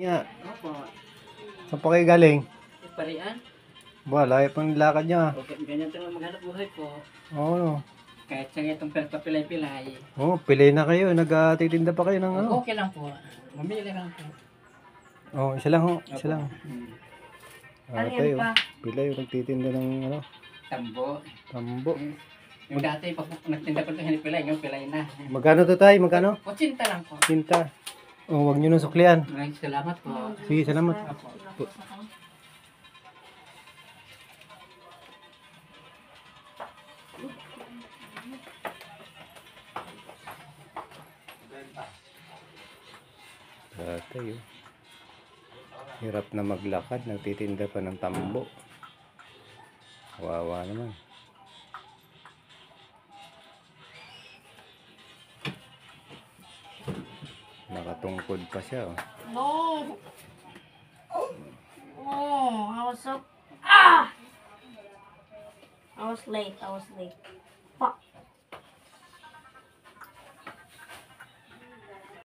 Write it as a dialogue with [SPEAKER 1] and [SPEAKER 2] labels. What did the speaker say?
[SPEAKER 1] Yeah.
[SPEAKER 2] Opo.
[SPEAKER 1] Saan pa kayo galing?
[SPEAKER 2] Parian.
[SPEAKER 1] Wala, pang lakad niya.
[SPEAKER 2] Okay, ganyan talaga maghanap buhay po.
[SPEAKER 1] Oo. No.
[SPEAKER 2] Kahit sa itong pinagpapilay-pilay.
[SPEAKER 1] Oh, pilay na kayo. Nagtitinda pa kayo ng ano?
[SPEAKER 2] Okay lang po. Mamili lang po.
[SPEAKER 1] Oh, isa lang ho. Isa lang.
[SPEAKER 2] Ano
[SPEAKER 1] Tayo. Pilay, nagtitinda ng ano?
[SPEAKER 2] Tambo.
[SPEAKER 1] Tambo.
[SPEAKER 2] Yung dati, pag nagtinda ko ito hinipilay, ngayon pilay na.
[SPEAKER 1] Magkano to tayo? Magkano?
[SPEAKER 2] 80 lang po.
[SPEAKER 1] Tinta. Oh, wag nyo nang suklian.
[SPEAKER 2] Maraming salamat po.
[SPEAKER 1] Sige, salamat.
[SPEAKER 2] Opo.
[SPEAKER 1] Tayo. Hirap na maglakad. Nagtitinda pa ng tambo. Kawawa naman. Nakatungkod pa siya. Oh.
[SPEAKER 3] No. Oh, I was so I was late. Fuck.